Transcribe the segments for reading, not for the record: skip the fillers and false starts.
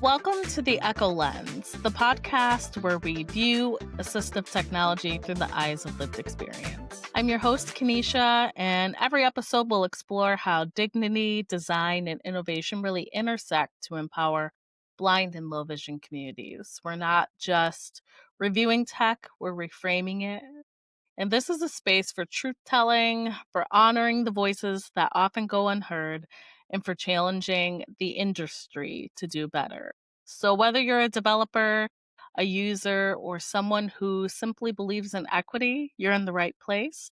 Welcome to the Eko Lens, the podcast where we view assistive technology through the eyes of lived experience. I'm your host, Kenisha, and every episode will explore how dignity, design, and innovation really intersect to empower blind and low vision communities. We're not just reviewing tech, we're reframing it. And this is a space for truth telling, for honoring the voices that often go unheard, and for challenging the industry to do better. So, whether you're a developer, a user, or someone who simply believes in equity, you're in the right place.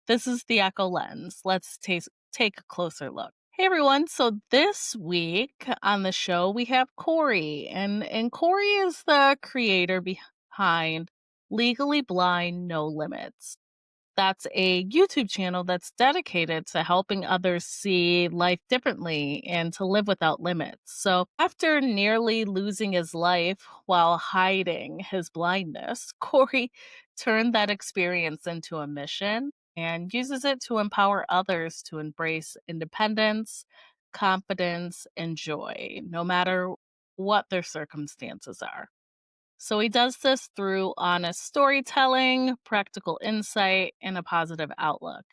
This is the Echo Lens. Let's take a closer look. Hey everyone, so this week on the show we have Cory, and Cory is the creator behind Legally Blind No Limits. That's a YouTube channel that's dedicated to helping others see life differently and to live without limits. So, after nearly losing his life while hiding his blindness, Cory turned that experience into a mission and uses it to empower others to embrace independence, confidence, and joy, no matter what their circumstances are. So he does this through honest storytelling, practical insight, and a positive outlook.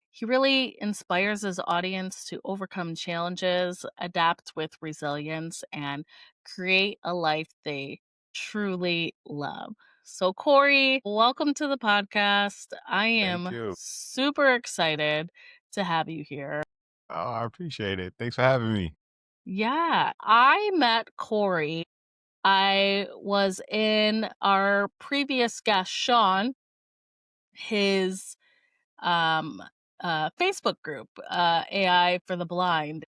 He really inspires his audience to overcome challenges, adapt with resilience, and create a life they truly love. So, Cory, welcome to the podcast. I Thank am you. super excited to have you here. Oh, I appreciate it. Thanks for having me. Yeah, I met Cory. I was in our previous guest, Sean, his um Facebook group, AI for the Blind.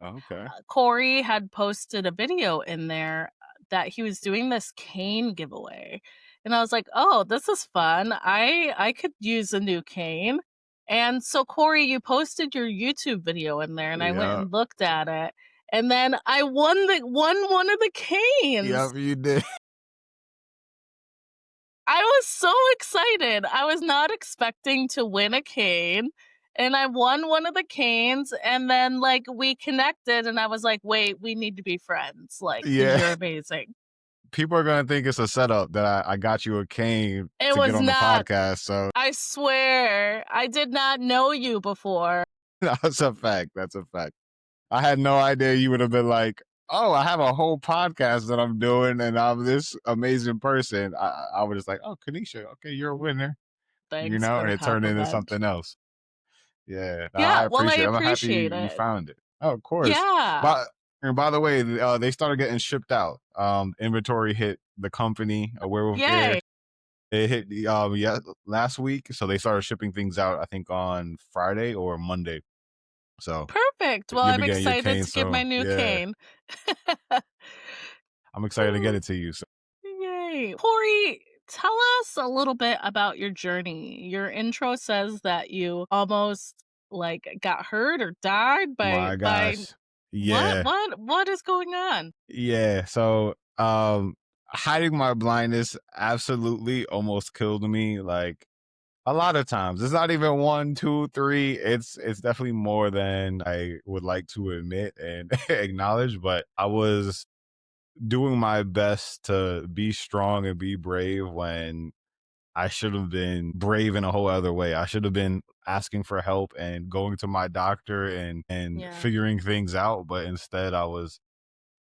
Okay. Cory had posted a video in there that he was doing this cane giveaway. And I was like, "Oh, this is fun. I could use a new cane." And so Cory, you posted your YouTube video in there and I went Yeah. and looked at it. And then I won one of the canes. Yep, you did. I was so excited. I was not expecting to win a cane, and I won one of the canes, and then, like, we connected, and I was like, "Wait, we need to be friends, like, because 'cause Yeah. you're amazing." People are gonna think it's a setup that I got you a cane It to get was on the not. podcast. So I swear, I did not know you before. that's a fact. That's a fact. I had no idea you would have been like, oh, I have a whole podcast that I'm doing and I'm this amazing person. I was just like, oh, Kenisha, okay, you're a winner. Thanks for And the it turned into compliment. something else. Yeah, no, Yeah, I well, I appreciate it. I'm happy appreciate you it. found it. Oh, of course. Yeah. But and by the way, they started getting shipped out. Inventory hit the company, a werewolf gear. Yay. It hit the last week, so they started shipping things out. I think on Friday or Monday. So Perfect. Well, you'll I'm be getting your excited cane to get my soon. new Yeah, cane. I'm excited to get it to you. So Yay. Corey, tell us a little bit about your journey. Your intro says that you almost like got hurt or died by my by gosh, what? yeah, What is going on? yeah. So hiding my blindness absolutely almost killed me. Like a lot of times. It's not even one, two, three. It's definitely more than I would like to admit and acknowledge. But I was doing my best to be strong and be brave when I should have been brave in a whole other way. I should have been asking for help and going to my doctor and Yeah. figuring things out. But instead I was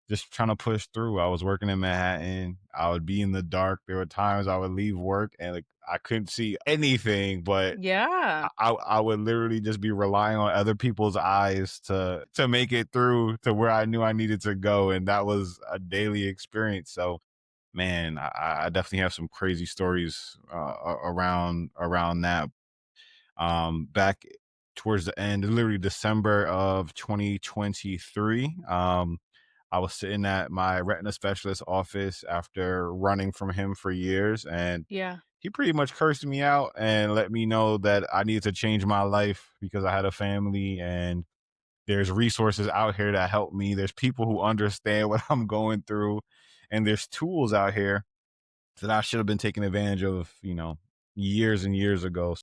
just trying to push through. I was working in Manhattan. I would be in the dark. There were times I would leave work and like I couldn't see anything, but Yeah. I would literally just be relying on other people's eyes to make it through to where I knew I needed to go, and that was a daily experience. So, man, I definitely have some crazy stories around that. Back towards the end, literally December of 2023. I was sitting at my retina specialist office after running from him for years, and Yeah. he pretty much cursed me out and let me know that I needed to change my life because I had a family and there's resources out here that help me. There's people who understand what I'm going through, and there's tools out here that I should have been taking advantage of, years and years ago.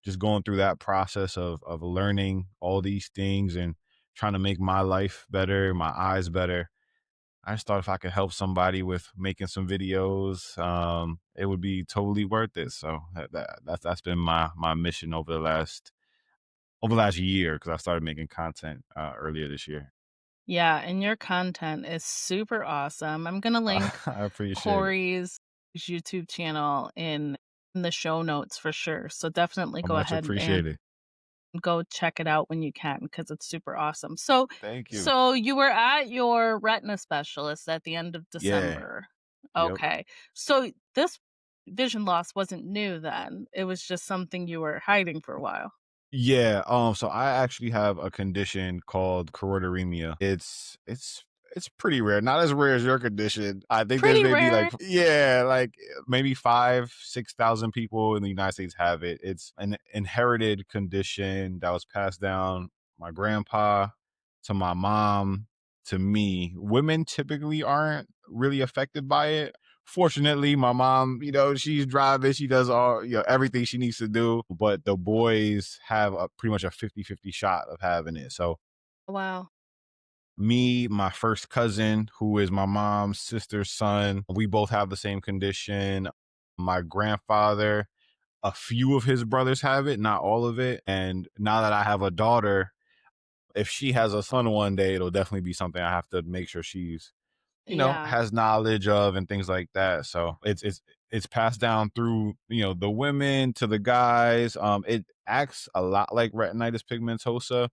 Just going through that process of learning all these things and trying to make my life better, my eyes better. I just thought if I could help somebody with making some videos, it would be totally worth it. So that's been my mission over the last year because I started making content earlier this year. Yeah, and your content is super awesome. I'm gonna link I appreciate it. Corey's YouTube channel in the show notes for sure. So definitely I go much ahead and appreciate it. go check it out when you can because it's super awesome. So Thank you. so you were at your retina specialist at the end of Yeah. December. Yep. Okay. So this vision loss wasn't new then. It was just something you were hiding for a while. Yeah, so I actually have a condition called choroideremia. It's pretty rare, not as rare as your condition. I think there's Pretty maybe rare. like yeah, like maybe 5, 6,000 people in the United States have it. It's an inherited condition that was passed down my grandpa to my mom to me. Women typically aren't really affected by it. Fortunately, my mom, she's driving, she does all, everything she needs to do, but the boys have a pretty much a 50-50 shot of having it. So Wow. me, my first cousin, who is my mom's sister's son, we both have the same condition. My grandfather, a few of his brothers have it, not all of it. And now that I have a daughter, if she has a son one day, it'll definitely be something I have to make sure she's Yeah. has knowledge of and things like that. So it's passed down through, the women to the guys. It acts a lot like retinitis pigmentosa.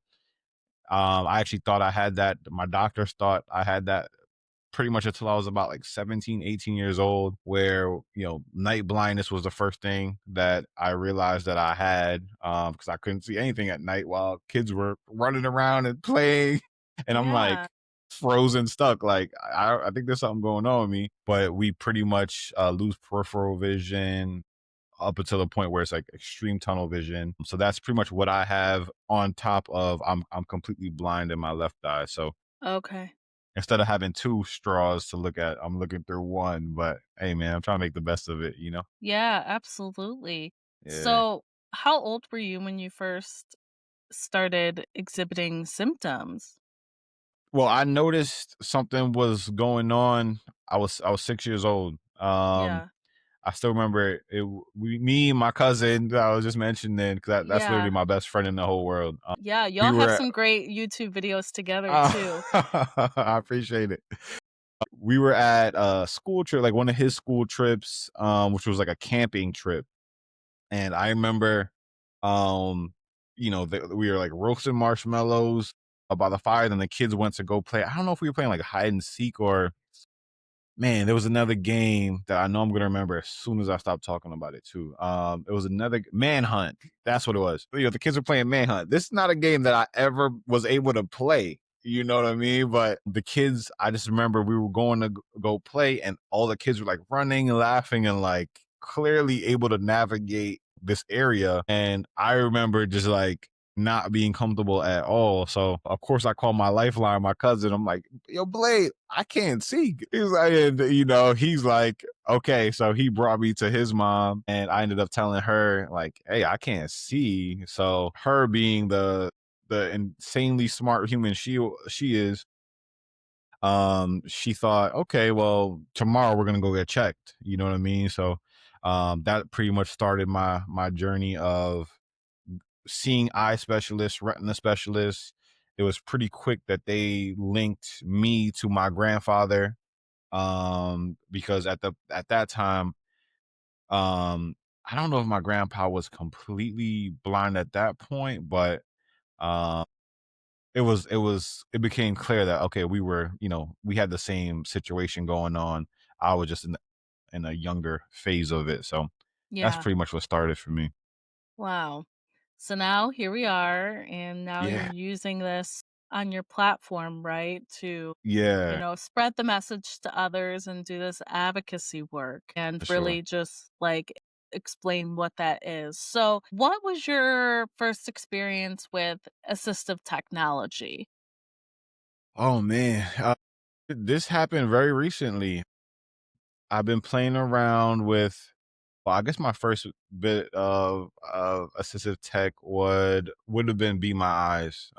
I actually thought I had that. My doctors thought I had that pretty much until I was about like 17, 18 years old, where, night blindness was the first thing that I realized that I had, because I couldn't see anything at night while kids were running around and playing. And I'm Yeah. like frozen stuck. Like, I think there's something going on with me, but we pretty much lose peripheral vision up until the point where it's like extreme tunnel vision. So that's pretty much what I have on top of I'm completely blind in my left eye. So Okay. instead of having 2 straws to look at, I'm looking through 1, but hey, man, I'm trying to make the best of it? Yeah, absolutely. Yeah. So, how old were you when you first started exhibiting symptoms? Well, I noticed something was going on. I was 6 years old. Yeah. I still remember it me and my cousin that I was just mentioning, 'cause that's literally Yeah. my best friend in the whole world. Yeah, We y'all were have at some great YouTube videos together too. I appreciate it. We were at a school trip, like one of his school trips, which was like a camping trip. And I remember, we were like roasting marshmallows by the fire. Then the kids went to go play. I don't know if we were playing like hide and seek or man, there was another game that I know I'm gonna remember as soon as I stop talking about it too. It was another Manhunt. That's what it was. The kids were playing Manhunt. This is not a game that I ever was able to play. You know what I mean? But the kids, I just remember we were going to go play, and all the kids were like running and laughing and like clearly able to navigate this area. And I remember just like not being comfortable at all. So of course I called my lifeline, my cousin. I'm like, yo, Blade, I can't see. He's like, and, he's like, okay. So he brought me to his mom, and I ended up telling her, like, hey, I can't see. So her being the insanely smart human she is, she thought, okay, well, tomorrow we're gonna go get checked. You know what I mean? So that pretty much started my journey of seeing eye specialists, retina specialists. It was pretty quick that they linked me to my grandfather, because at that time, um, I don't know if my grandpa was completely blind at that point, but um, it became clear that okay, we had the same situation going on. I was just in a younger phase of it, so that's Yeah. pretty much what started for me. Wow. So now here we are, and now you're Yeah, using this on your platform, right? To, yeah, spread the message to others and do this advocacy work and for sure. really just like explain what that is. So, what was your first experience with assistive technology? Oh man, this happened very recently. I've been playing around with, well, I guess my first bit of assistive tech would have been Be My Eyes.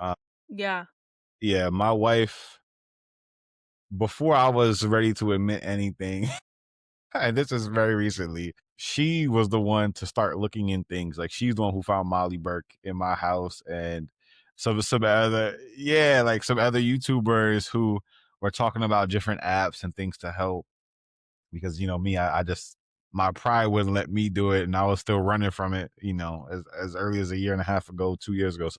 Yeah. Yeah, my wife. before I was ready to admit anything, and this is very recently, she was the one to start looking in things. Like she's the one who found Molly Burke in my house and some other like some other YouTubers who were talking about different apps and things to help because me, I just my pride wouldn't let me do it and I was still running from it, as early as a year and a half ago, 2 years ago.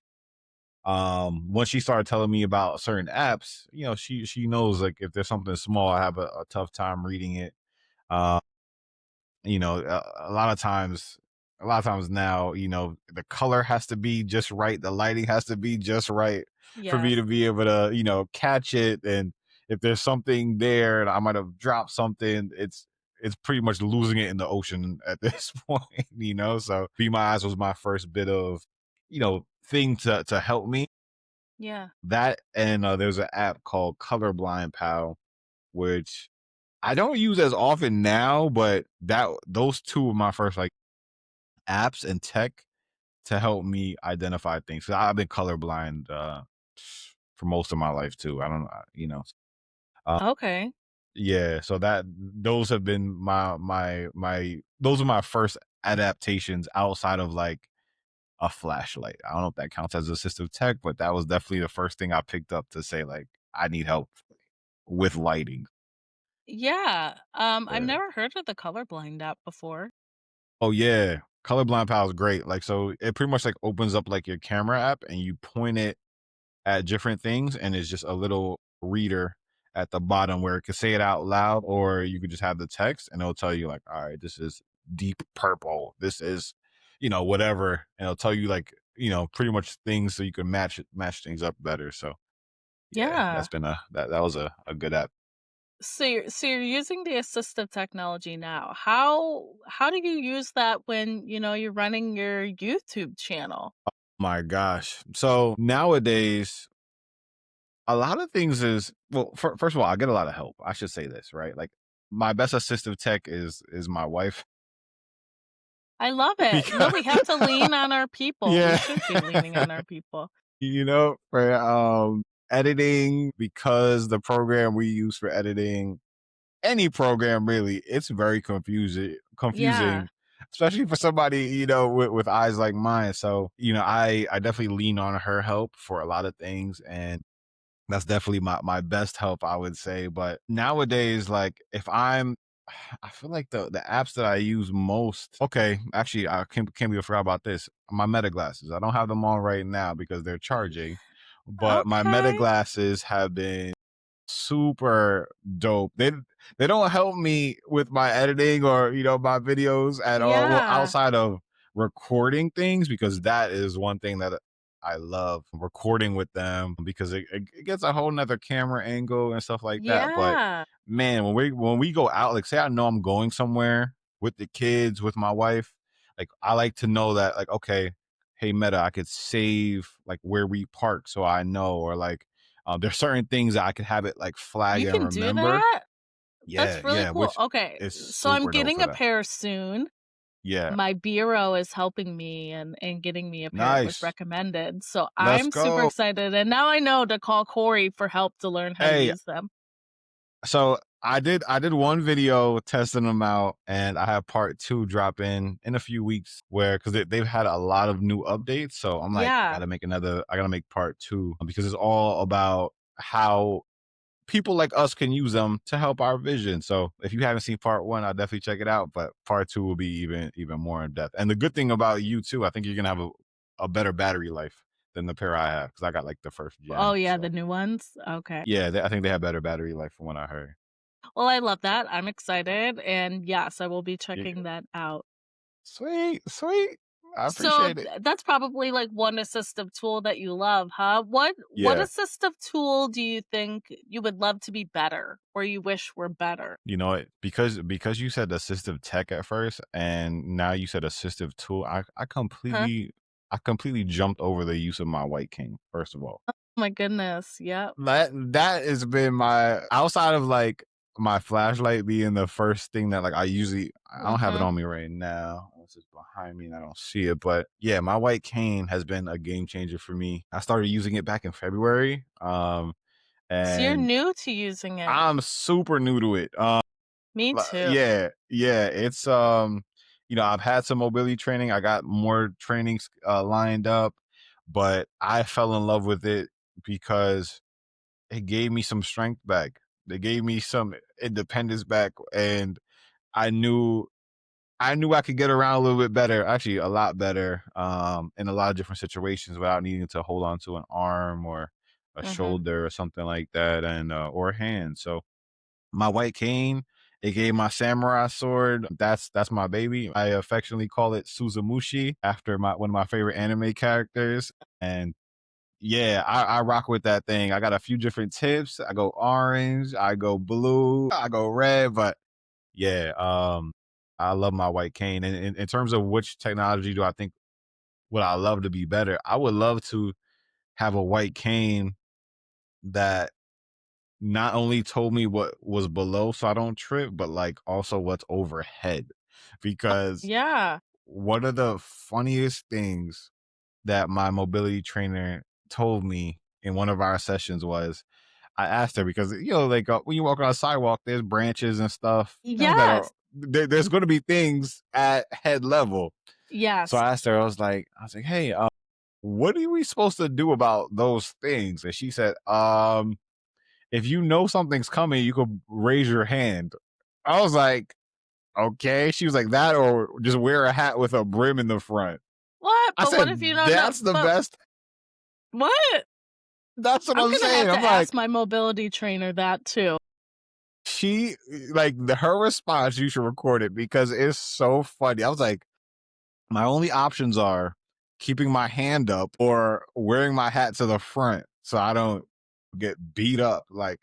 Once she started telling me about certain apps, she knows like if there's something small, I have a tough time reading it. Um a lot of times now, the color has to be just right, the lighting has to be just right for me Yes. to be able to, catch it. And if there's something there and I might have dropped something, it's pretty much losing it in the ocean at this point, So Be My Eyes was my first bit of, thing to help me. Yeah. That and there's an app called Colorblind Pal, which I don't use as often now, but those two were my first like apps and tech to help me identify things. 'Cause I've been colorblind for most of my life too. I don't know, uh, Okay. yeah. So those have been those are my first adaptations outside of like a flashlight. I don't know if that counts as assistive tech, but that was definitely the first thing I picked up to say like I need help with lighting. Yeah. I've Yeah. never heard of the colorblind app before. Oh yeah. Colorblind Pal is great. Like so it pretty much like opens up like your camera app and you point it at different things and it's just a little reader at the bottom where it can say it out loud or you could just have the text and it'll tell you like, all right, this is deep purple. This is, whatever. And it'll tell you like, pretty much things so you can match things up better. So yeah, Yeah. that's been that was a good app. So you're using the assistive technology now. How do you use that when, you're running your YouTube channel? My gosh. So nowadays a lot of things is well, first of all, I get a lot of help. I should say this, right? Like my best assistive tech is my wife I love it. No, because we have to lean on our people. We yeah, should be leaning on our people. for editing because the program we use for editing any program really, it's very Yeah. confusing, especially for somebody, with eyes like mine. So, I definitely lean on her help for a lot of things and that's definitely my best help, I would say. But nowadays, like if I feel like the apps that I use most. Okay, actually, I can't believe I forgot about this. My Meta glasses. I don't have them on right now because they're charging, but my Meta Okay. glasses have been super dope. They don't help me with my editing or my videos at all. Well, Yeah. outside of recording things because that is one thing that I love recording with them because it gets a whole nother camera angle and stuff like that. But Yeah. man, when we go out, like say I know I'm going somewhere with the kids, with my wife, like I like to know that like, okay, hey Meta, I could save like where we park so I know or like there's certain things that I could have it like flag You and can do remember. that? Yeah, That's really yeah, cool. which Okay. is So I'm super dope getting for a that. pair soon. Yeah. My bureau is helping me and getting me a pair. It was Nice. recommended. So Let's I'm super go. excited. And now I know to call Cory for help to learn how to Hey, use them. so I did one video testing them out and I have part two drop in a few weeks where because they've had a lot of new updates. So I'm like, Yeah. I gotta make part two because it's all about how people like us can use them to help our vision. So if you haven't seen part one, I'll definitely check it out. But part two will be even more in depth. And the good thing about you too, I think you're gonna have a better battery life than the pair I have because I got like the first Oh, gen. yeah, the So new ones? Okay. yeah, I think they have better battery life from what I heard. Well, I love that. I'm excited. And yes, I will be Yeah. checking that out. Sweet, sweet. I So appreciate it. that's probably like one assistive tool that you love, huh? What Yeah. assistive tool do you think you would love to be better or you wish were better? You know what? Because you said assistive tech at first and now you said assistive tool, Huh? I completely jumped over the use of my white king, first of all. My goodness. Yep. That has been my outside of like my flashlight being the first thing that like I don't have it Mhm. on me right now. It's just behind me and I don't see it. But yeah, my white cane has been a game changer for me. I started using it back in February. So you're and new to using it. I'm super new to it. Me too. Yeah, yeah. It's I've had some mobility training. I got more trainings lined up, but I fell in love with it because it gave me some strength back. They gave me some independence back, and I knew I could get around a little bit better, actually a lot better, in a lot of different situations without needing to hold on to an arm or a Mhm. shoulder or something like that, and or a hand. So my white cane, it gave my samurai sword. That's my baby. I affectionately call it Suzumushi after my one of my favorite anime characters. And yeah, I rock with that thing. I got a few different tips. I go orange, I go blue, I go red, but yeah, I love my white cane. And in terms of which technology do I think would I love to be better? I would love to have a white cane that not only told me what was below so I don't trip, but like also what's overhead. Because Yeah. one of the funniest things that my mobility trainer told me in one of our sessions was I asked her because like when you walk on a sidewalk, there's branches and stuff, that are Yes. there's going to be things at head level. So Yes. I asked her, I was like, hey, what are we supposed to do about those things? And she said, if you know something's coming, you could raise your hand. I was like, okay. She was like, that or just wear a hat with a brim in the front. What? I But what said, if you don't know? that's the But best. what? That's what I'm I'm gonna have saying. to I'm like, ask my mobility trainer that too. she like her response, you should record it because it's so funny. I was like, my only options are keeping my hand up or wearing my hat to the front so I don't get beat up. Like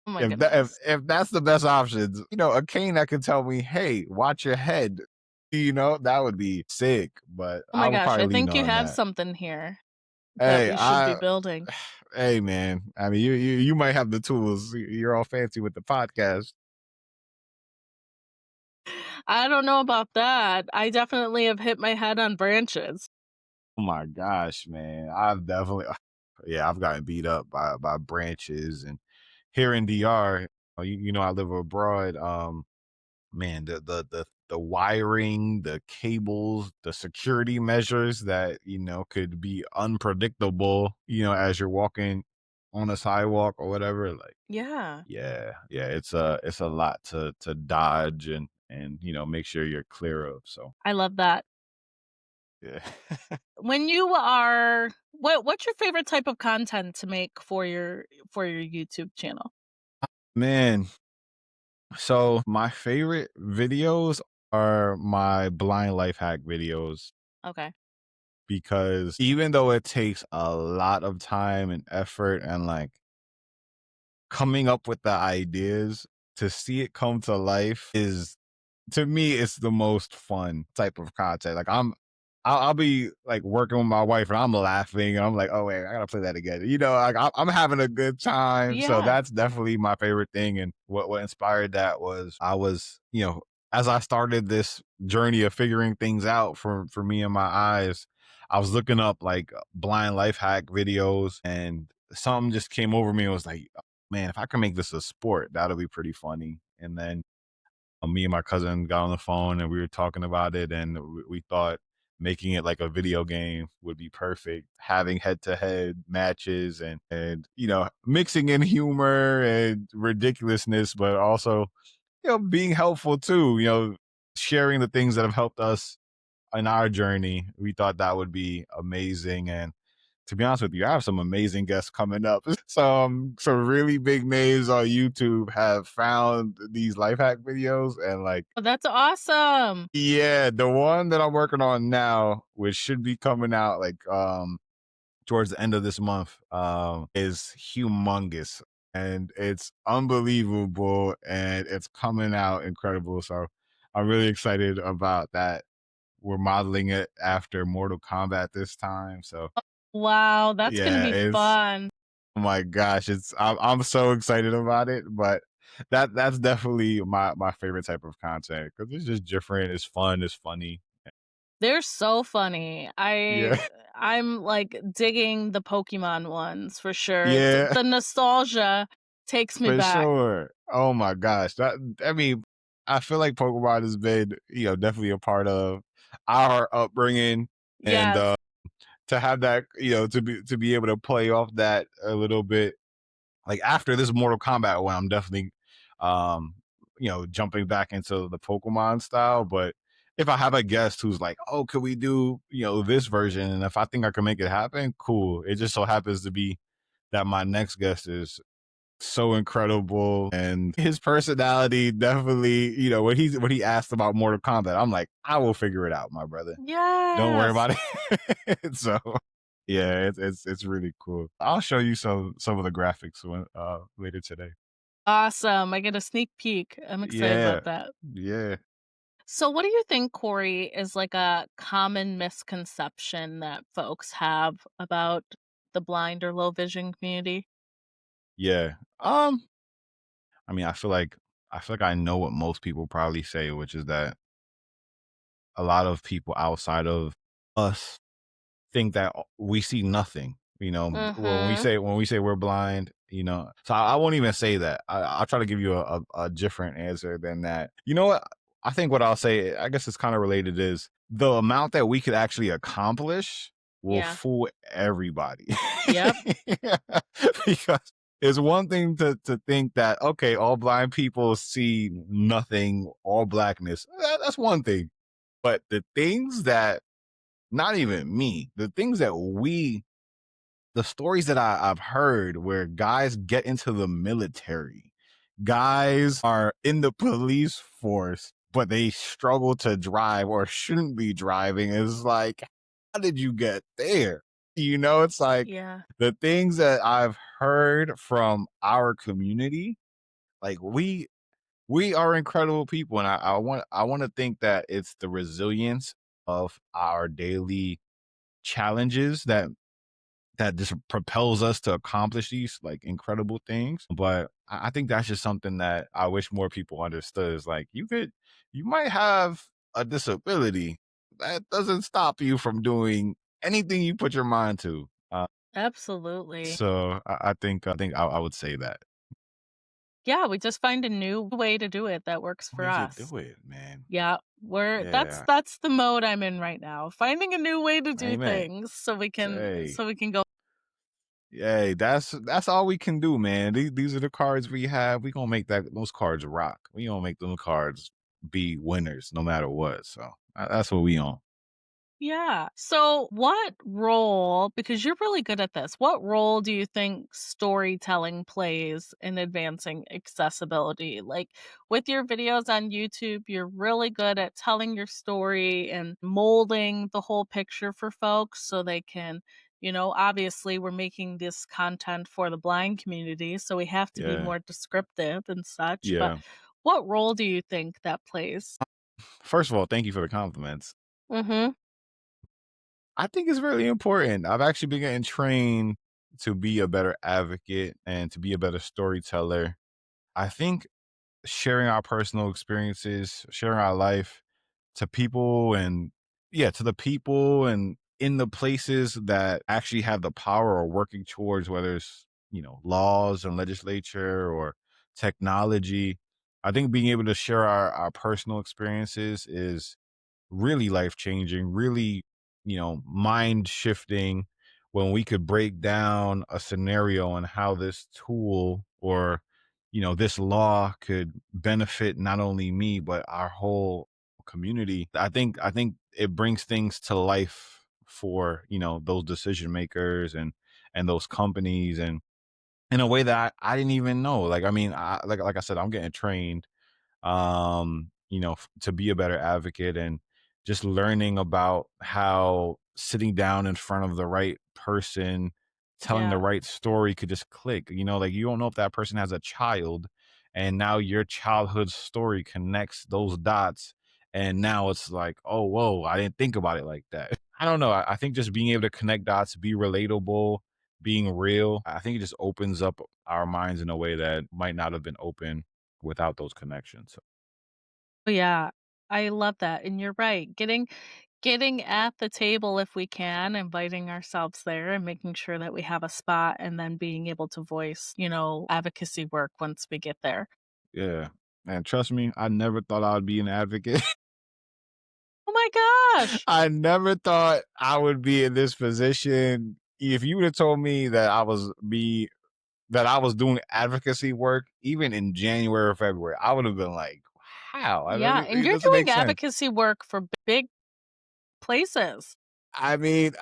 Oh my if that goodness. if that's the best options, a cane that could tell me, hey, watch your head, that would be sick. But Oh I my would gosh, probably I lean think you on have that. something here that Hey, we should be building. hey man. I mean, you might have the tools. You're all fancy with the podcast. I don't know about that. I definitely have hit my head on branches. Oh my gosh, man. I've definitely yeah, I've gotten beat up by branches and here in DR, I live abroad. Man, the wiring, the cables, the security measures that, could be unpredictable, as you're walking on a sidewalk or whatever. Like, Yeah. yeah, yeah, it's a lot to dodge and make sure you're clear of. So I love that. yeah. When you are what's your favorite type of content to make for your YouTube channel? Man, so my favorite videos are my blind life hack videos Okay. because even though it takes a lot of time and effort and like coming up with the ideas, to see it come to life is, to me, it's the most fun type of content. Like I'll be like working with my wife and I'm laughing and I'm like, oh wait, I gotta play that again. Like I'm having a good time. So Yeah. that's definitely my favorite thing. And what inspired that was I was, as I started this journey of figuring things out for me and my eyes, I was looking up like blind life hack videos and something just came over me and was like, man, if I can make this a sport, that'll be pretty funny. And then me and my cousin got on the phone and we were talking about it, and we thought making it like a video game would be perfect. Having head to head matches and mixing in humor and ridiculousness, but also being helpful too. Sharing the things that have helped us in our journey. We thought that would be amazing. And to be honest with you, I have some amazing guests coming up. Some really big names on YouTube have found these life hack videos and like, Oh, that's awesome. yeah, the one that I'm working on now, which should be coming out like towards the end of this month, is humongous and it's unbelievable and it's coming out incredible. So I'm really excited about that. We're modeling it after Mortal Kombat this time. So Wow, that's gonna yeah, be it's, fun. oh my gosh, I'm so excited about it. But that's definitely my favorite type of content because it's just different, it's fun, it's funny. They're so funny. Yeah, I'm, like, digging the Pokemon ones for sure. yeah, The nostalgia takes me for back. sure. Oh my gosh, that I mean, I feel like Pokemon has been, definitely a part of our upbringing, and Yes. to have that, to be able to play off that a little bit, like after this Mortal Kombat one, I'm definitely, um, jumping back into the Pokemon style. But if I have a guest who's like, "Oh, could we do, this version?" and if I think I can make it happen, cool. It just so happens to be that my next guest is so incredible, and his personality definitely, when he asked about Mortal Kombat, I'm like, I will figure it out, my brother. Don't worry Yes. about it. So yeah, it's really cool. I'll show you some of the graphics later today. Awesome. I get a sneak peek. I'm excited Yeah. about that. Yeah. So, what do you think, Corey, is like a common misconception that folks have about the blind or low vision community? Yeah. I mean, I feel like I know what most people probably say, which is that a lot of people outside of us think that we see nothing. When we Mm-hmm. say we're blind, So I won't even say that. I'll try to give you a different answer than that. You know what? I think what I'll say, I guess it's kind of related, is the amount that we could actually accomplish will Yeah. fool everybody. Yep. Because it's one thing to think that, okay, all blind people see nothing, all blackness. That's one thing. But the things that, not even me, the things that the stories that I've heard where guys get into the military, guys are in the police force, but they struggle to drive or shouldn't be driving. Is like, how did you get there? It's like Yeah. the things that I've heard from our community, like we are incredible people. And I want to think that it's the resilience of our daily challenges that just propels us to accomplish these like incredible things. But I think that's just something that I wish more people understood, is like, you might have a disability. That doesn't stop you from doing anything you put your mind to. Absolutely. So I think I would say that. Yeah, we just find a new way to do it that works for Way to us. do it, man. Yeah, we're Yeah. that's the mode I'm in right now. Finding a new way to do Amen. things so we can Say, so we can go. hey, that's all we can do, man. These are the cards we have. We gonna make those cards rock. We gonna make those cards be winners no matter what. So that's what we on. Yeah. So, what role, because you're really good at this, what role do you think storytelling plays in advancing accessibility? Like with your videos on YouTube, you're really good at telling your story and molding the whole picture for folks so they can, obviously we're making this content for the blind community, so we have to be Yeah, more descriptive and such. But yeah. what role do you think that plays? First of all, thank you for the compliments. Mhm. I think it's really important. I've actually been getting trained to be a better advocate and to be a better storyteller. I think sharing our personal experiences, sharing our life to people, and yeah, to the people and in the places that actually have the power or working towards, whether it's, laws and legislature or technology. I think being able to share our personal experiences is really life changing, really, mind shifting, when we could break down a scenario on how this tool or, this law could benefit not only me, but our whole community. I think it brings things to life for, those decision makers and those companies, and in a way that I didn't even know. Like, I mean, like I said, I'm getting trained to be a better advocate, and just learning about how sitting down in front of the right person, telling the Yeah. right story could just click. Like, you don't know if that person has a child, and now your childhood story connects those dots. And now it's like, oh, whoa, I didn't think about it like that. I don't know. I think just being able to connect dots, be relatable, being real, I think it just opens up our minds in a way that might not have been open without those connections. Oh, yeah. I love that, and you're right. Getting at the table if we can, inviting ourselves there and making sure that we have a spot and then being able to voice, advocacy work once we get there. Yeah. And trust me, I never thought I would be an advocate. Oh my gosh. I never thought I would be in this position. If you would have told me that I was doing advocacy work even in January or February, I would have been like, "How? Yeah, and It you're doesn't doing make sense." advocacy work for big places. I mean,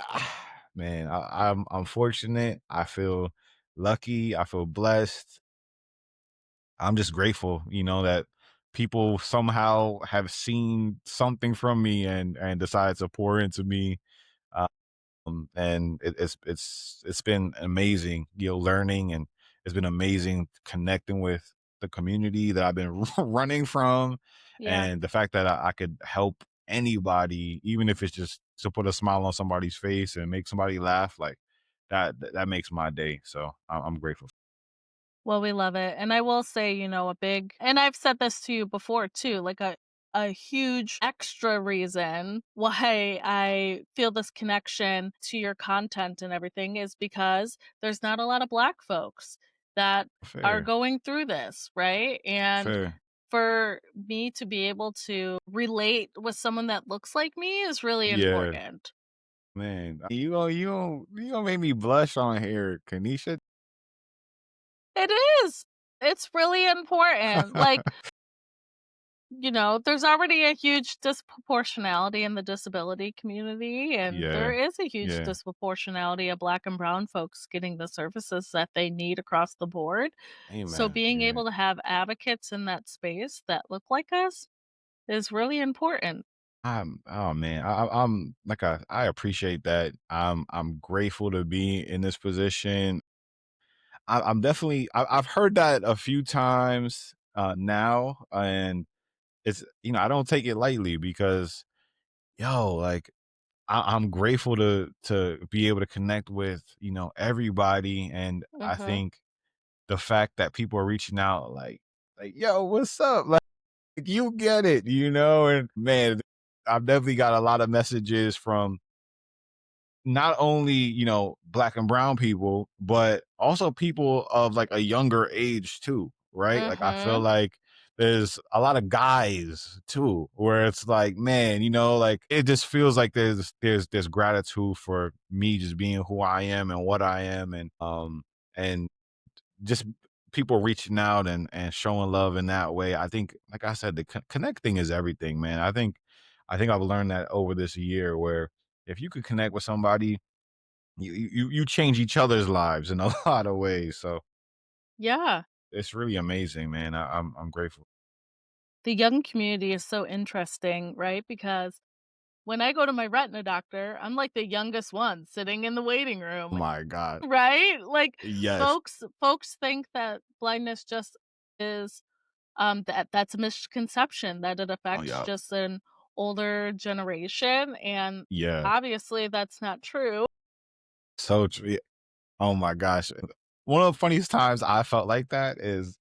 man, I'm fortunate. I feel lucky. I feel blessed. I'm just grateful, that people somehow have seen something from me and decided to pour into me. And it's been amazing, learning, and it's been amazing connecting with the community that I've been running from, Yeah. and the fact that I could help anybody, even if it's just to put a smile on somebody's face and make somebody laugh, like that makes my day. So I'm grateful. Well, we love it. And I will say, and I've said this to you before too, like a huge extra reason why I feel this connection to your content and everything is because there's not a lot of black folks that are Fair, going through this, right? And fair. for me to be able to relate with someone that looks like me is really Yeah, important. man. You gonna make me blush on here, Kanisha. It is. It's really important. Like, there's already a huge disproportionality in the disability community, and there Yeah, is a huge yeah. disproportionality of black and brown folks getting the services that they need across the board. So Amen. being Yeah. able to have advocates in that space that look like us is really important. Oh man, I'm like I appreciate that. I'm grateful to be in this position. I'm definitely I've heard that a few times now, and it's I don't take it lightly because like I'm grateful to be able to connect with everybody, and I Mhm. think the fact that people are reaching out like yo, what's up? Like you get it, and man, I've definitely got a lot of messages from not only, black and brown people, but also people of like a younger age too, right? Like I feel Mhm. like there's a lot of guys too, where it's like, man, like it just feels like there's gratitude for me just being who I am and what I am, and just people reaching out and showing love in that way. I think, like I said, the connecting is everything, man. I think I've learned that over this year, where if you could connect with somebody, you change each other's lives in a lot of ways. So Yeah. it's really amazing, man. I'm grateful. The young community is so interesting, right? Because when I go to my retina doctor, I'm like the youngest one sitting in the waiting Oh room. my God. Right? Like, Yes. folks think that blindness just is, that's a misconception, that it Oh affects yeah. just an older generation, and Yeah. obviously that's not true. So true. Oh my gosh. One of the funniest times I felt like that is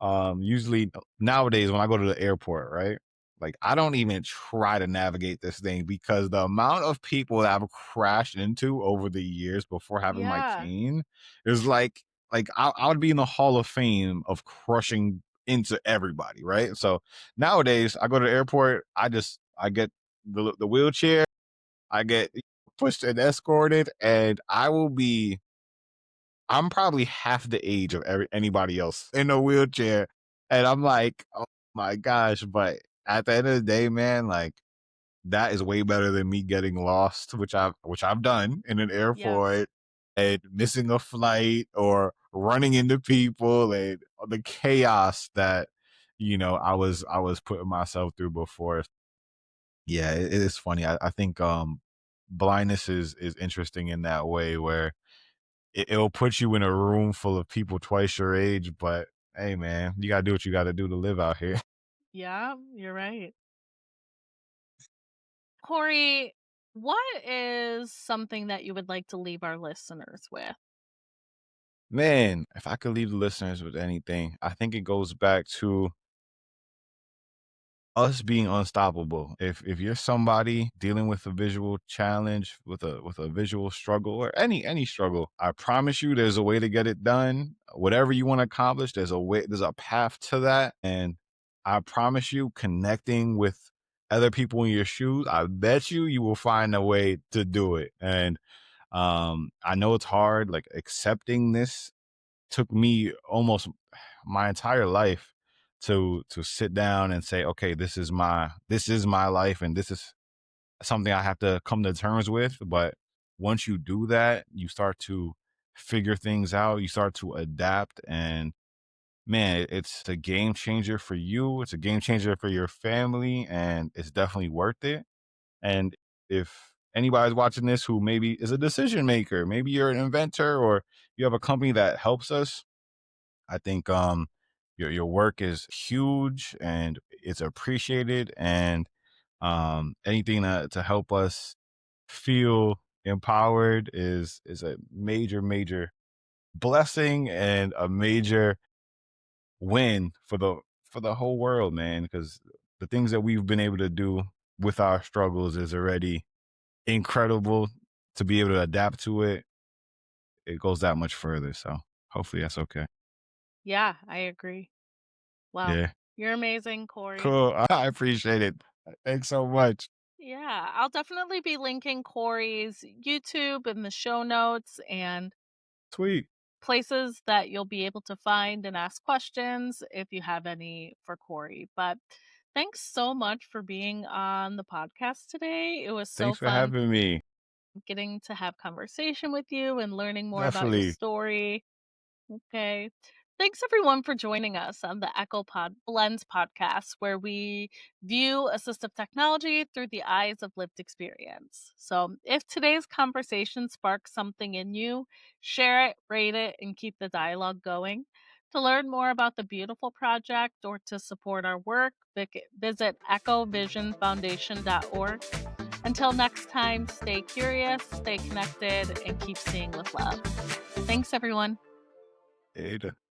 usually nowadays when I go to the airport, right? Like I don't even try to navigate this thing because the amount of people that I've crashed into over the years before having my Yeah. cane is like I would be in the Hall of Fame of crushing into everybody, right? So nowadays I go to the airport, I get the wheelchair, I get pushed and escorted, and I'm probably half the age of anybody else in a wheelchair, and I'm like, "Oh my gosh," but at the end of the day, man, like, that is way better than me getting lost, which I've done in an Yes. airport and missing a flight or running into people and the chaos that, I was putting myself through before. Yeah, it is funny. I think, blindness is interesting in that way where it'll put you in a room full of people twice your age, but hey, man, you gotta do what you gotta do to live out here. Yeah, you're right. Corey, what is something that you would like to leave our listeners with? Man, if I could leave the listeners with anything, I think it goes back to us being unstoppable. If you're somebody dealing with a visual challenge, with a visual struggle, or any struggle, I promise you there's a way to get it done. Whatever you want to accomplish, there's a path to that. And I promise you, connecting with other people in your shoes, I bet you will find a way to do it. And I know it's hard, like accepting this took me almost my entire life to sit down and say, okay, this is my life, and this is something I have to come to terms with. But once you do that, you start to figure things out, you start to adapt, and man, it's a game changer for you, it's a game changer for your family, and it's definitely worth it. And if anybody's watching this who maybe is a decision maker, maybe you're an inventor, or you have a company that helps us, I think your work is huge and it's appreciated, and anything to help us feel empowered is a major blessing and a major win for the whole world, man, because the things that we've been able to do with our struggles is already incredible. To be able to adapt to it, it goes that much further. So hopefully that's okay. Yeah, I agree. Well, Yeah. you're amazing, Cory. Cool. I appreciate it. Thanks so much. Yeah, I'll definitely be linking Cory's YouTube in the show notes and Sweet. places that you'll be able to find and ask questions if you have any for Cory. But thanks so much for being on the podcast today. It was so Thanks for fun having me. getting to have conversation with you and learning more about your Definitely. story. Okay. Thanks everyone for joining us on the Lens podcast, where we view assistive technology through the eyes of lived experience. So, if today's conversation sparks something in you, share it, rate it, and keep the dialogue going. To learn more about the beautiful project or to support our work, visit echovisionfoundation.org. Until next time, stay curious, stay connected, and keep seeing with love. Thanks, everyone. Later.